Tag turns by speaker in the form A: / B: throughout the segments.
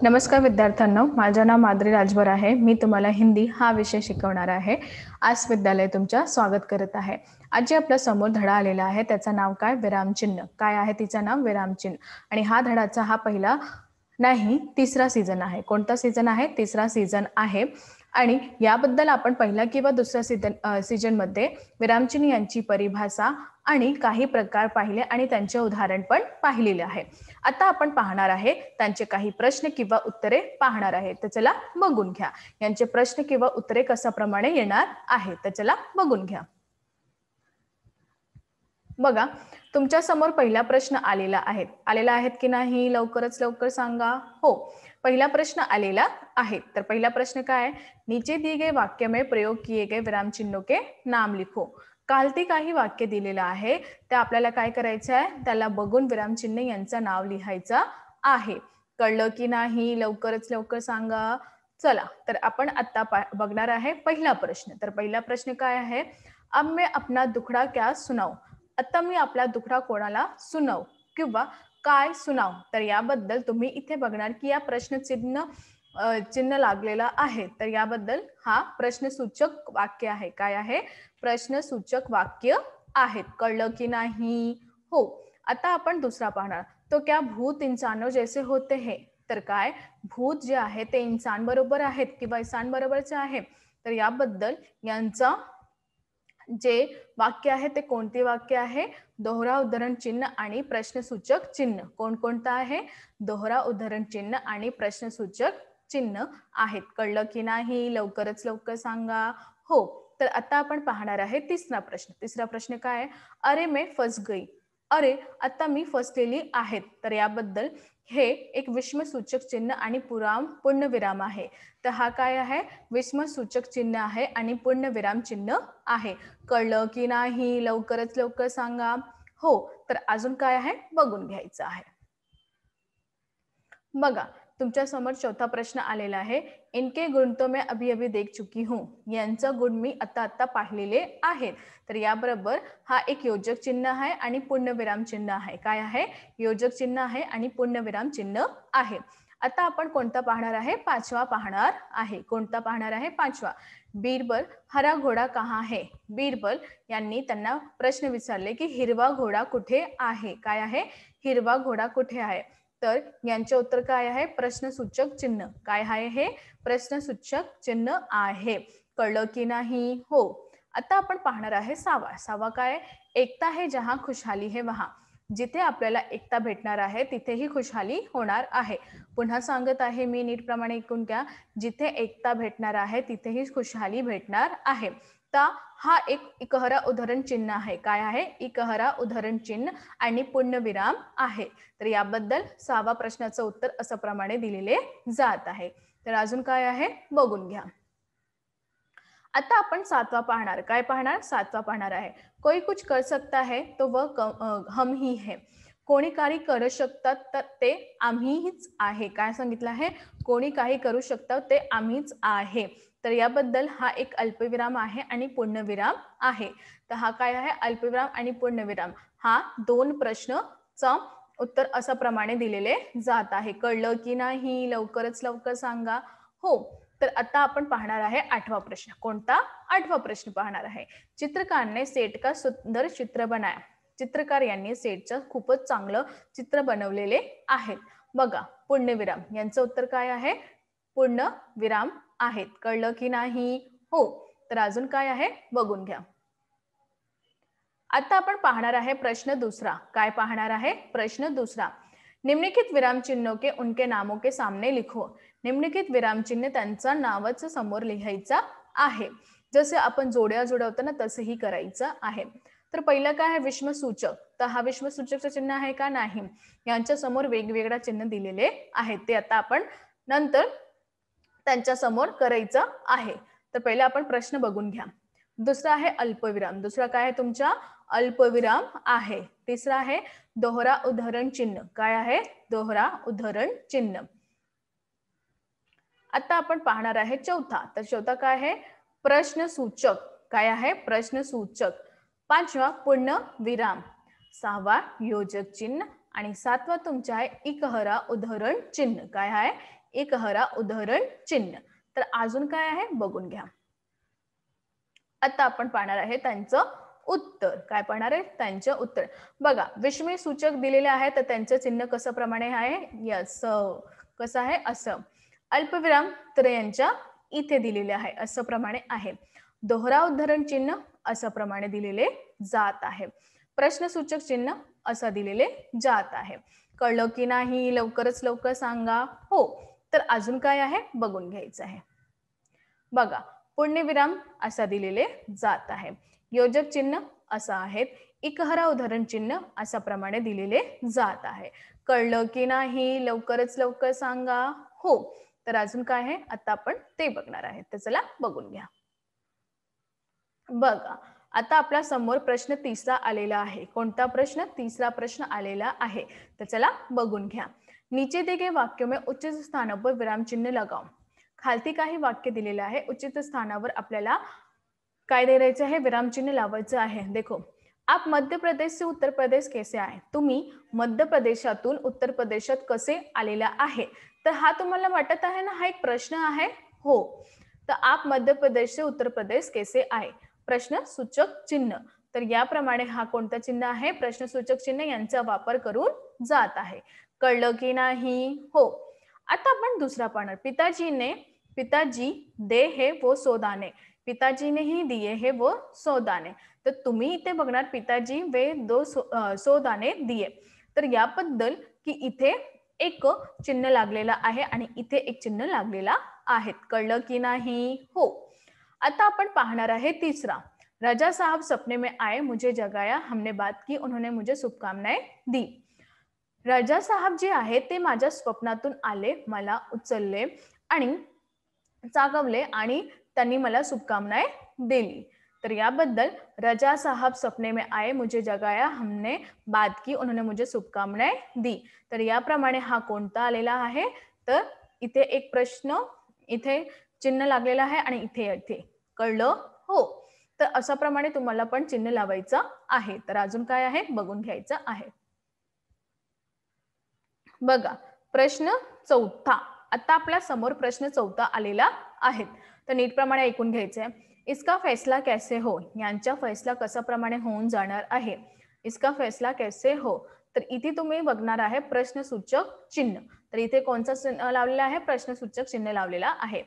A: नमस्कार विद्यार्थ्यांनो, माझे नाव माद्री राजभर आहे। मी तुम्हाला हिंदी हा विषय शिकवणार आहे। आज विद्यालय तुमच्या स्वागत करत आहे। आज जे आपल्या समोर धडा आलेला आहे त्याचं नाव काय? विरामचिन्ह। काय आहे तिचं नाव? विरामचिन्ह। आणि हा धडाचा हा पहिला नाही तिसरा सीझन आहे। कोणता सीझन आहे? तिसरा सीझन आहे। आणि याबद्दल आपण पहिला किंवा दुसऱ्या सीझन मध्ये विरामचिन्ह यांची परिभाषा आणि काही प्रकार पाहिले आणि त्यांचे उदाहरण पण पाहिलेले आहे। आता आपण पाहणार आहे त्यांचे काही प्रश्न किंवा उत्तरे पाहणार आहे। तर चला बघून घ्या यांचे प्रश्न किंवा उत्तरे कशा प्रमाणे येणार आहे। तर चला बघून घ्या। बघा, तुमच्या समोर पहिला प्रश्न आलेला आहे की नाही? लवकरच लवकर सांगा। हो, पहिला प्रश्न आलेला आहे। तर पहिला प्रश्न काय आहे? नीचे दिए गए वाक्य में प्रयोग किए गए विराम चिन्हों के नाम लिखो। खालती काही वाक्य दिलेलं आहे, ते आपल्याला काय करायचं आहे? त्याला बघून विरामचिन्ह यांचं नाव लिहायचं आहे। कळलं की नाही? लवकरच लवकर सांगा। चला, तर आपण आता बघणार आहे पहिला प्रश्न। तर पहिला प्रश्न काय आहे? अब मैं अपना दुखड़ा क्या सुनाऊ। आता मी आपला दुखड़ा कोणाला सुनाऊ किंवा काय सुनाऊ। तर याबद्दल तुम्ही इथे बघणार की या चिन्ह लागलेला आहे। तर याबद्दल हा प्रश्नसूचक वाक्य आहे। काय आहे? प्रश्नसूचक वाक्य आहेत। कळलं की नाही? हो, आता आपण दुसरा पाहणार। तो क्या भूत इंसानों जैसे होते हैं। तर काय? भूत जे आहे ते इंसान बरोबर आहेत किंवा इंसान बरोबरचे आहे। तर याबद्दल यांचा जे वाक्य आहे ते कोणते वाक्य आहे? दोहरा उद्धरण चिन्ह आणि प्रश्नसूचक चिन्ह। कोणकोणता आहे? दोहरा उद्धरण चिन्ह आणि प्रश्नसूचक चिन्ह आहेत। कळलं की नाही? लवकरच लवकर सांगा। हो, तर आता आपण पाहणार आहे तिसरा प्रश्न। तिसरा प्रश्न काय आहे? अरे मैं फंस गई। अरे, आता मी फसलेली आहे। तर याबद्दल हे एक विस्मसूचक चिन्ह आणि पूर्णविराम आहे। तर हा काय आहे? विस्मसूचक चिन्ह आहे आणि पूर्णविराम चिन्ह आहे। कळलं की नाही? लवकरच लवकर सांगा। हो, तर अजून काय आहे बघून घ्यायचं आहे। बघा, तुमच्या समोर चौथा प्रश्न आलेला आहे। इनके गुण तो मैं अभी अभी देख चुकी हूँ। यांचा गुण मी आता पाहिलेले आहेत। तर याबरोबर हा एक योजक चिन्ह आहे आणि पूर्णविराम चिन्ह आहे। काय आहे? योजक चिन्ह आहे आणि पूर्णविराम चिन्ह आहे। आता आपण कोणता पाहणार आहे? पाचवा पाहणार आहे। कोणता पाहणार आहे? पाचवा। बीरबल, हरा घोडा कहाँ है। बीरबल यांनी त्यांना प्रश्न विचारले की हिरवा घोडा कुठे आहे। काय आहे? हिरवा घोडा कुठे आहे। तर यांचे उत्तर काय आहे? प्रश्नसूचक चिन्ह। काय आहे हे? प्रश्नसूचक चिन्ह आहे। कळलं की नाही? हो, आता आपण पाहणार आहे सावा काय? एकता है जहां खुशहाली है वहां। जिथे आपल्याला एकता भेटणार आहे तिथेही खुशहाली होणार आहे। पुन्हा सांगत आहे मी, नीट प्रमाणे ऐकून घ्या। जिथे एकता भेटणार आहे तिथेही खुशहाली भेटणार आहे। तर हा एक इकहरा उद्धरण चिन्ह आहे। काय आहे? इकहरा उद्धरण चिन्ह आणि पूर्णविराम आहे। तर याबद्दल सहावा प्रश्नाचं उत्तर असं प्रमाणे दिलेले जात आहे। तर अजून काय आहे बघून घ्या। आता आपण सातवा पाहणार। काय पाहणार? सातवा पाहणार आहे। कोई कुछ कर सकता है तो वह हम ही है। कोणी काही करू शकतात तर ते आम्हीच आहे। काय सांगितलं आहे? कोणी काही करू शकतात ते आम्हीच आहे। तर याबद्दल हा एक अल्पविराम आहे आणि पूर्णविराम आहे। तर हा काय आहे? अल्पविराम आणि पूर्णविराम हा दोन प्रश्नचा उत्तर अशा प्रमाणे दिलेले जात आहे। कळलं की नाही? लवकरच लवकर सांगा। हो, तर आता आपण पाहणार आहे आठवा प्रश्न। कोणता? आठवा प्रश्न पाहणार आहे। चित्रकार ने सेट का सुंदर चित्र बनाया। चित्रकार यांनी सेटचं खूपच चांगलं चित्र बनवलेले आहे। बघा, पूर्णविराम यांचं उत्तर काय आहे? पूर्णविराम आहेत। कळलं की नाही? हो, तर अजून काय आहे बघून घ्या। आता आपण पाहणार आहे प्रश्न दुसरा। काय पाहणार आहे? प्रश्न दुसरा। निम्नलिखित विराम चिन्हों के उनके नामों के सामने लिखो। निम्नलिखित विराम चिन्ह त्यांचा नावाचं समोर लिहायचा आहे। जसे आपण जोड्या जोडवतो ना तसंही करायचं आहे। तर पहिलं काय आहे? विस्मसूचक। तर हा विस्मसूचकचं चिन्ह आहे का? नाही। यांच्या समोर वेगवेगळ्या चिन्ह दिलेले आहेत। ते आता आपण नंतर त्यांच्या समोर करायचं आहे। तर पहिले आपण प्रश्न बघून घ्या। दुसरा आहे अल्पविराम। दुसरा काय आहे तुमचा? अल्पविराम आहे। तिसरा आहे दोहरा उद्धरण चिन्ह। काय आहे? दोहरा उद्धरण चिन्ह। आता आपण पाहणार आहे चौथा। तर चौथा काय आहे? प्रश्नसूचक। काय आहे? प्रश्नसूचक। पाचवा पूर्णविराम, सहावा योजक चिन्ह आणि सातवा तुमचा आहे इकहरा उद्धरण चिन्ह। काय आहे? एकहरा उदाहरण चिन्ह. तर अजून काय आहे बघून घ्या. आता आपण पाहणार आहे त्यांचं उत्तर. काय पाहणार आहे त्यांचं उत्तर. बघा विस्मय सूचक दिलेले आहे तर त्यांचं चिन्ह कसं प्रमाणे आहे यस कसं आहे असं. अल्पविराम तर यांच्या इथे दिलेले आहे असं प्रमाणे आहे. दोहरा उदाहरण चिन्ह असं प्रमाणे दिलेले जात आहे. प्रश्नसूचक चिन्ह असं दिलेले जात आहे. कळलं की नाही लवकरच लवकर सांगा. हो तर अजून काय आहे बघून घ्यायचं आहे. बघा पूर्णविराम असा दिलेले जात आहे. योजक चिन्ह असं आहे. एकहरा उदाहरण चिन्ह अशा प्रमाणे दिलेले जात आहे. कळलं की नाही लवकरच लवकर सांगा. हो तर अजून काय आहे आता आपण ते बघणार आहे. तर चला बघून घ्या. बघा आता आपल्या समोर प्रश्न तिसरा आलेला आहे. कोणता प्रश्न तिसरा प्रश्न आलेला आहे. तर चला बघून घ्या. नीचे दिए गए वाक्यों में उचित स्थानों पर विराम चिन्ह लगाओ. खालती काही वाक्य दिलेलं आहे. उचित स्थानावर आपल्याला काय द्यायचं आहे विराम चिन्ह लावायचं आहे. देखो आप मध्य प्रदेश से उत्तर प्रदेश कैसे आए. तुम्ही मध्य प्रदेशातून उत्तर प्रदेशात कसे आलेला आहे. तर हा तुम्हाला वाटत आहे ना हा एक प्रश्न आहे. हो तर आप मध्य प्रदेश से उत्तर प्रदेश कैसे आए प्रश्न सूचक चिन्ह. तर याप्रमाणे हा कोणता चिन्ह आहे प्रश्नसूचक चिन्ह यांचा वापर करून जात आहे. कळलं की नाही. हो आता आपण दुसरा पाहणार. पिताजी दे है वो सौदाने. पिताजीने ही दिए है वो सौदाने. तर तुम्ही इथे बघणार पिताजी वे दो सौदाने दिए. तर याबद्दल की इथे एक चिन्ह लागलेला आहे आणि इथे एक चिन्ह लागलेला आहे. कळलं की नाही. हो आता आपण पाहणार आहे तिसरा. राजा साहब सपने में आए मुझे जगाया हमने बात की उन्होंने मुझे शुभकामनाएं दी. राजा साहब जे आहेत ते माझ्या स्वप्नातून आले मला उचलले आणि जागवले आणि त्यांनी मला शुभकामनाएं दिली. तर याबद्दल राजा साहब सपने में आए मुझे जगाया हमने बात की उन्होंने मुझे शुभकामनाएं दी. तर याप्रमाणे हा कोणता आलेला आहे तर इथे एक प्रश्न इथे चिन्ह लागलेला आहे आणि इथे कळलं. हो तर अशा प्रमाणे तुम्हाला पण चिन्ह लावायचं आहे. तर अजून काय आहे बघून घ्यायचं आहे. बघा प्रश्न चौथा. आता आपल्या समोर प्रश्न चौथा आलेला आहे. तर नीटप्रमाणे ऐकून घ्यायचंय. इसका फैसला कैसे हो यांचा फैसला कसा प्रमाणे होऊन जाणार आहे. इसका फैसला कैसे हो तर इथे तुम्ही बघणार आहे प्रश्नसूचक चिन्ह. तर इथे कोणता चिन्ह लावलेला आहे प्रश्नसूचक चिन्ह लावलेला आहे.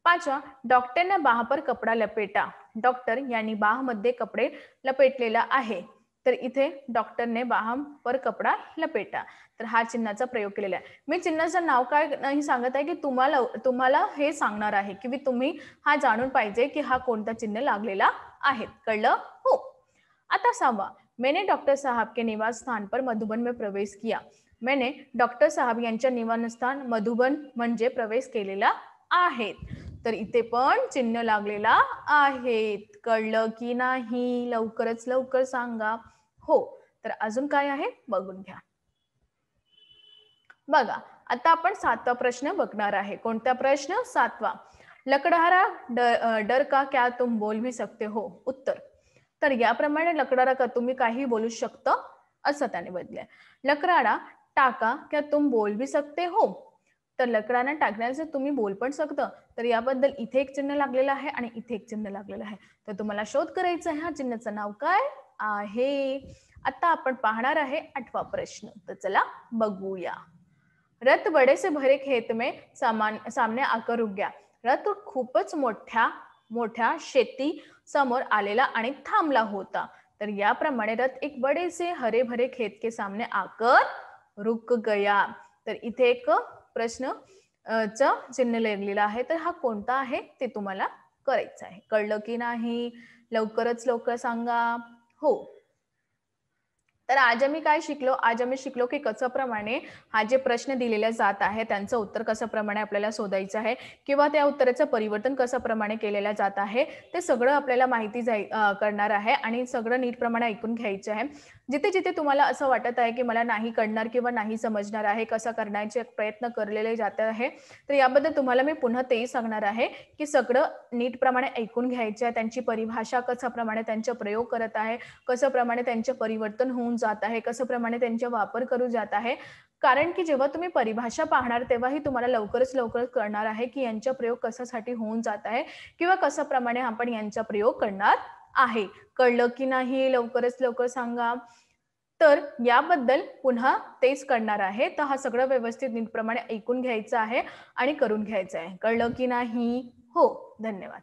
A: पाचवा डॉक्टर ने बाह पर कपडा लपेटा. डॉक्टर यांनी बाह मध्ये कपडे लपेटलेला आहे. तर इथे डॉक्टरने बाह पर कपडा लपेटा. तर हा चिन्हाचा प्रयोग केलेला आहे. मी चिन्हाचं नाव काय नाही सांगत आहे की तुम्हाला हे सांगणार आहे की तुम्ही हा जाणून पाहिजे की हा कोणता चिन्ह लागलेला आहे. कळलं. हो आता सहावा. मैंने डॉक्टर साहब के निवास स्थान पर मधुबन में प्रवेश किया. मैंने डॉक्टर साहब यांच्या निवासस्थान मधुबन म्हणजे प्रवेश केलेला आहे. तर इथे पण चिन्ह लागलेला आहे. कळलं की नाही लवकरच लवकर सांगा. हो तर अजून काय आहे बघून घ्या. बघा आता आपण सातवा प्रश्न बघणार आहे. कोणता प्रश्न सातवा. लकड़हारा डर का क्या तुम बोल भी सकते हो. उत्तर. तर याप्रमाणे लकड़हारा का तुम्ही काही बोलू शकता असं त्याने बदलय. लकड़हारा टाका क्या तुम बोल भी सकते हो. तर लकड़ाना टाकण्याचं तुम्ही बोल पण शकता. तर याबद्दल इथे एक चिन्ह लागलेलं आहे आणि इथे एक चिन्ह लागलेलं आहे. तर तुम्हाला शोध करायचा आहे. हा चिन्हाचं नाव काय आहे. आता आपण पाहणार आहे आठवा प्रश्न. तर चला बघूया. रथ बड़े से भरे खेत में सामने आकर रुक गया. रथ खूपच मोठ्या शेती समोर आलेला आणि थांबला होता. तर याप्रमाणे रथ एक बड़े से हरे भरे खेत के सामने आकर रुक गया. तर इथे एक प्रश्न च चिन्ह लिहिलेलं आहे. तर हा कोणता आहे ते तुम्हाला करायचं आहे. कळलं की नाही लवकरच लवकर सांगा. हो तर आज आम्ही काय शिकलो. आज आम्ही शिकलो की कशाप्रमाणे हा जे प्रश्न दिलेला जात आहे त्यांचं उत्तर कशाप्रमाणे आपल्याला शोधायचं आहे किंवा त्या उत्तराचं परिवर्तन कशाप्रमाणे केलेलं जात आहे ते सगळं आपल्याला माहिती करणार आहे आणि सगळं नीटप्रमाणे ऐकून घ्यायचं आहे. जिथे जिथे तुम्हाला असं वाटत आहे की मला नाही कळणार किंवा नाही समजणार आहे कसं करण्याचे प्रयत्न करलेले जात आहे तर याबद्दल तुम्हाला मी पुन्हा तेही सांगणार आहे की सगळं नीटप्रमाणे ऐकून घ्यायचं आहे. त्यांची परिभाषा कशाप्रमाणे त्यांचा प्रयोग करत आहे कशाप्रमाणे त्यांचे परिवर्तन होऊन जात आहे कशाप्रमाणे त्यांचा वापर करू जात आहे कारण की जेव्हा तुम्ही परिभाषा पाहणार तेव्हाही तुम्हाला लवकरच लवकर कळणार आहे की यांचा प्रयोग कशासाठी होऊन जात आहे किंवा कशाप्रमाणे आपण यांचा प्रयोग करणार आहे. कळलं की नाही लवकरच लवकर सांगा. तर याबद्दल पुन्हा तेच करणार आहे. तर हा सगळं व्यवस्थित नीटप्रमाणे ऐकून घ्यायचं आहे आणि करून घ्यायचं आहे. कळलं की नाही? हो. धन्यवाद.